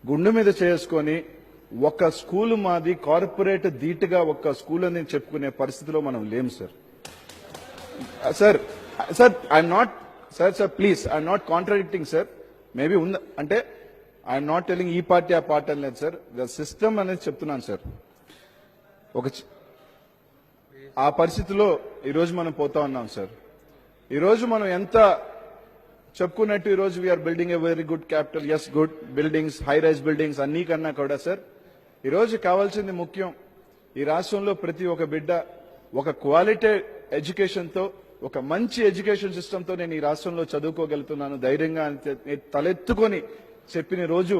గుండె మీద చేసుకొని ఒక స్కూల్ మాది కార్పొరేట్ ధీటుగా ఒక స్కూల్ అని చెప్పుకునే పరిస్థితిలో మనం లేము sir. Sir sir I'm not sir please I'm not contradicting sir. Maybe ఉంది అంటే ఐఎమ్ నాట్ టెలింగ్ ఈ పార్టీ ఆ పార్టీ అని లేదు సార్. ద సిస్టమ్ అనేది చెప్తున్నాను సార్. ఆ పరిస్థితిలో ఈరోజు మనం పోతా ఉన్నాం సార్. ఈరోజు మనం ఎంత చెప్పుకున్నట్టు ఈరోజు we're building a very good capital. Yes, good buildings, high rise buildings అన్నీ కన్నా కూడా సార్ ఈరోజు కావాల్సింది ముఖ్యం ఈ రాష్ట్రంలో ప్రతి ఒక్క బిడ్డ ఒక క్వాలిటీ ఎడ్యుకేషన్తో ఒక మంచి ఎడ్యుకేషన్ సిస్టంతో నేను ఈ రాష్ట్రంలో చదువుకోగలుగుతున్నాను ధైర్యంగా తలెత్తుకొని చెప్పిన రోజు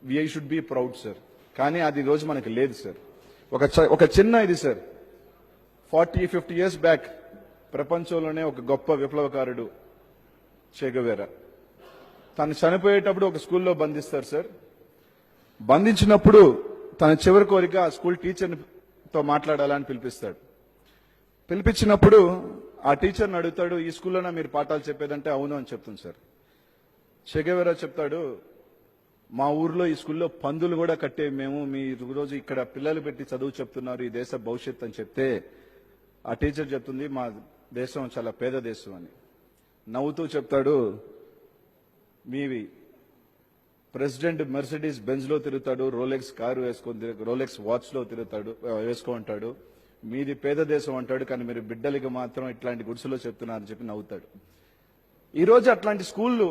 we should be proud sir. కానీ అది రోజు మనకు లేదు సార్. ఒక చిన్న ఇది సార్, 40-50 years బ్యాక్ ప్రపంచంలోనే ఒక గొప్ప విప్లవకారుడు చే గెవేరా తను చనిపోయేటప్పుడు ఒక స్కూల్లో బంధిస్తారు సార్. బంధించినప్పుడు తన చివరి కోరిక ఆ స్కూల్ టీచర్తో మాట్లాడాలని పిలిపిస్తాడు. పిలిపించినప్పుడు ఆ టీచర్ని అడుగుతాడు, ఈ స్కూల్లోనే మీరు పాఠాలు చెప్పేదంటే అవును అని చెప్తుంది సార్. చే గెవేరా చెప్తాడు, మా ఊర్లో ఈ స్కూల్లో పందులు కూడా కట్టే మేము, మీరు రోజు ఇక్కడ పిల్లలు పెట్టి చదువు చెప్తున్నారు, ఈ దేశ భవిష్యత్ అని చెప్తే ఆ టీచర్ చెప్తుంది మా దేశం చాలా పేద దేశం అని. నవ్వుతూ చెప్తాడు, మీవి ప్రెసిడెంట్ మెర్సిడీస్ బెంజ్ లో తిరుగుతాడు, రోలెక్స్ కారు వేసుకొని రోలెక్స్ వాచ్ లో వేసుకుంటాడు, మీది పేద దేశం అంటాడు, కానీ మీరు బిడ్డలకి మాత్రం ఇట్లాంటి గుడిసెలో చెప్తున్నారని చెప్పి నవ్వుతాడు. ఈ రోజు అట్లాంటి స్కూళ్ళు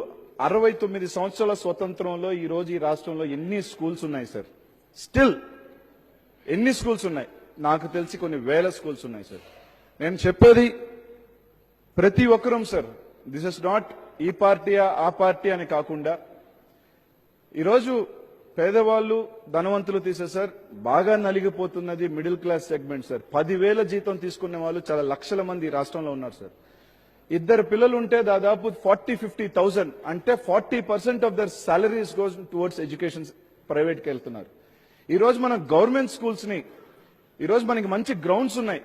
69 సంవత్సరాల స్వతంత్రంలో ఈ రోజు ఈ రాష్ట్రంలో ఎన్ని స్కూల్స్ ఉన్నాయి సార్? స్టిల్ ఎన్ని స్కూల్స్ ఉన్నాయి? నాకు తెలిసి కొన్ని వేల స్కూల్స్ ఉన్నాయి సార్. నేను చెప్పేది ప్రతి ఒక్కరూ సార్, దిస్ ఇస్ నాట్ ఈ పార్టీ ఆ పార్టీ అని కాకుండా ఈరోజు పేదవాళ్ళు ధనవంతులు తీసే సార్ బాగా నలిగిపోతున్నది మిడిల్ క్లాస్ సెగ్మెంట్ సార్. 10,000 జీతం తీసుకునే వాళ్ళు చాలా లక్షల మంది ఈ రాష్ట్రంలో ఉన్నారు సార్. ఇద్దరు పిల్లలు ఉంటే దాదాపు 40-50,000 అంటే 40% of their salaries goes towards education ప్రైవేట్కి వెళ్తున్నారు. ఈరోజు మన గవర్నమెంట్ స్కూల్స్ ని ఈరోజు మనకి మంచి గ్రౌండ్స్ ఉన్నాయి,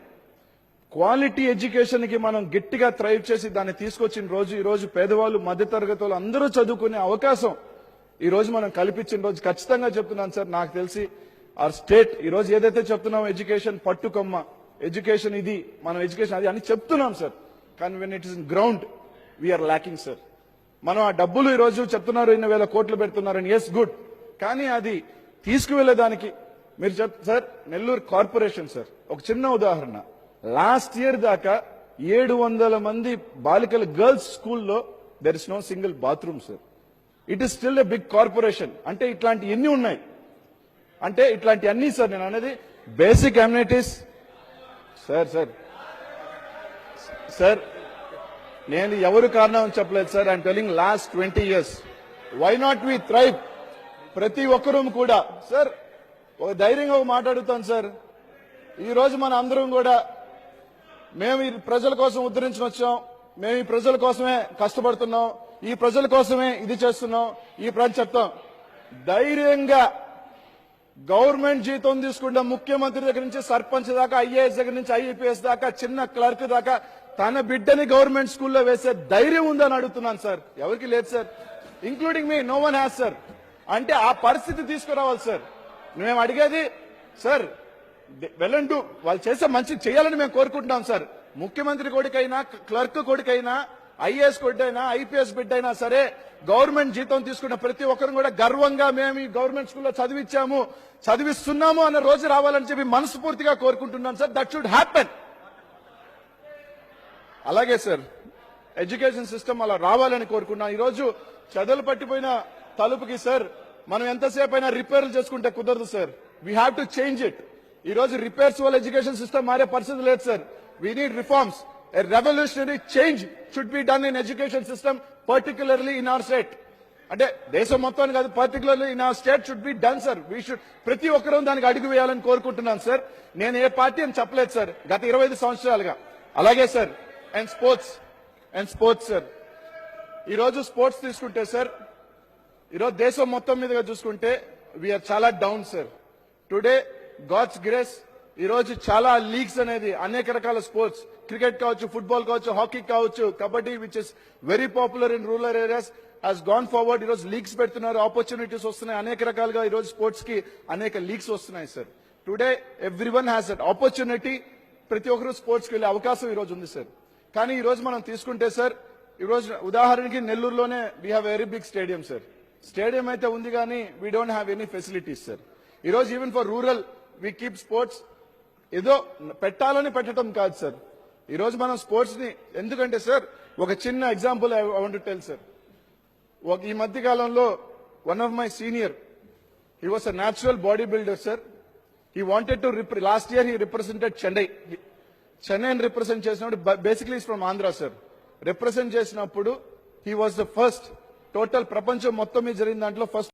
క్వాలిటీ ఎడ్యుకేషన్ కి మనం గట్టిగా థ్రైవ్ చేసి దాన్ని తీసుకొచ్చిన రోజు ఈ రోజు పేదవాళ్ళు మధ్యతరగతి వాళ్ళు అందరూ చదువుకునే అవకాశం ఈ రోజు మనం కల్పించిన రోజు ఖచ్చితంగా చెప్తున్నాను సార్. నాకు తెలిసి ఆర్ స్టేట్ ఈ రోజు ఏదైతే చెప్తున్నాం ఎడ్యుకేషన్ పట్టుకొమ్మ, ఎడ్యుకేషన్ ఇది, మనం ఎడ్యుకేషన్ అది అని చెప్తున్నాం సార్. కానీ when it is in ground we're lacking sir. మనం ఆ డబ్బులు ఈ రోజు చెప్తున్నారు 2,000 కోట్లు పెడుతున్నారని, ఎస్ గుడ్, కానీ అది తీసుకువెళ్లేదానికి మీరు సార్ నెల్లూరు కార్పొరేషన్ సార్ ఒక చిన్న ఉదాహరణ, లాస్ట్ ఇయర్ దాకా 700 మంది బాలికల గర్ల్స్ స్కూల్లో there is no single bathroom sir. It is still a big corporation. అంటే ఇట్లాంటి ఎన్ని ఉన్నాయి అంటే ఇట్లాంటి అన్ని సార్ నేను అనేది బేసిక్ అమ్యూనిటీస్ సార్. సార్ నేను ఎవరు కారణం అని చెప్పలేదు sir. I'm telling last 20 years why not we thrive. ప్రతి ఒక్కరూ కూడా సార్ ఒక ధైర్యంగా మాట్లాడుతాను సార్. ఈ రోజు మన అందరం కూడా మేము ఈ ప్రజల కోసం ఉద్ధరించిన వచ్చాం, మేము ఈ ప్రజల కోసమే కష్టపడుతున్నాం, ఈ ప్రజల కోసమే ఇది చేస్తున్నాం, ఈ ప్రజలు చెప్తాం ధైర్యంగా. గవర్నమెంట్ జీతం తీసుకుంటే ముఖ్యమంత్రి దగ్గర నుంచి సర్పంచ్ దాకా, ఐఏఎస్ దగ్గర నుంచి ఐఏపీఎస్ దాకా, చిన్న క్లర్క్ దాకా తన బిడ్డని గవర్నమెంట్ స్కూల్లో వేసే ధైర్యం ఉందని అడుగుతున్నాను సార్. ఎవరికి లేదు sir, including me, no one has sir. అంటే ఆ పరిస్థితి తీసుకురావాలి సార్. మేము అడిగేది సార్ వెళ్ళంటూ వాళ్ళు చేసే మంచి చేయాలని మేము కోరుకుంటున్నాం సార్. ముఖ్యమంత్రి కొడుకైనా, క్లర్క్ కొడుకైనా, ఐఏఎస్ కొడుకైనా, ఐపీఎస్ బిడ్డ అయినా సరే గవర్నమెంట్ జీతం తీసుకున్న ప్రతి ఒక్కరు కూడా గర్వంగా మేము ఈ గవర్నమెంట్ స్కూల్లో చదివించాము, చదివిస్తున్నాము అన్న రోజు రావాలని చెప్పి మనస్ఫూర్తిగా కోరుకుంటున్నాం సార్. That should happen. అలాగే సార్ ఎడ్యుకేషన్ సిస్టమ్ అలా రావాలని కోరుకున్నాం. ఈరోజు చదువులు పట్టిపోయిన తలుపుకి సార్ మనం ఎంతసేపు అయినా రిపేర్లు చేసుకుంటే కుదరదు sir. We have to change it. ఈ రోజు రిపేర్స్ వల్ల ఎడ్యుకేషన్ సిస్టమ్ మారే పరిస్థితి లేదు sir. We need reforms. A revolutionary change should be done in education system, particularly in our state. అంటే దేశం మొత్తాన్ని కాదు, particularly in our state should be done sir. We should ప్రతి ఒక్కరూ దానికి అడుగు వేయాలని కోరుకుంటున్నాను సార్. నేను ఏ పార్టీ అని చెప్పలేదు సార్ గత 25 సంవత్సరాలుగా. అలాగే సార్ అండ్ స్పోర్ట్స్ సార్. ఈరోజు స్పోర్ట్స్ తీసుకుంటే సార్ ఈరోజు దేశం మొత్తం మీదుగా చూసుకుంటే వీఆర్ చాలా down sir. Today god's grace ఈ రోజు చాలా లీగ్స్ అనేది అనేక రకాల స్పోర్ట్స్, క్రికెట్ కావచ్చు, ఫుట్బాల్ కావచ్చు, హాకీ కావచ్చు, kabaddi which is very popular in rural areas, has gone forward. ఈ రోజు లీగ్స్ పెడుతున్నారు, ఆపర్చునిటీస్ వస్తున్నాయి, అనేక రకాలుగా ఈ రోజు స్పోర్ట్స్ కి అనేక లీగ్స్ వస్తున్నాయి sir. Today everyone has that opportunity. ప్రతి ఒక్కరు స్పోర్ట్స్కి వెళ్ళే అవకాశం ఈ రోజు ఉంది సార్. కానీ ఈ రోజు మనం తీసుకుంటే సార్, ఈ రోజు ఉదాహరణకి నెల్లూరులోనే we have very big stadium sir. Stadium అయితే ఉంది కానీ we don't have any facilities sir. ఈ రోజు even for rural we keep sports. ఏదో పెట్టాలని పెట్టడం కాదు సార్. ఈ రోజు మనం స్పోర్ట్స్ ని, ఎందుకంటే సార్ ఒక చిన్న example I want to tell sir. ఈ మధ్య కాలంలో one of my senior, he was a natural body builder sir. He wanted to last year he represented చెన్నైని రిప్రజెంట్ చేసినప్పుడు, basically from Andhra sir. Represent చేసినప్పుడు he was the first, total ప్రపంచం మొత్తం మీద జరిగిన దాంట్లో ఫస్ట్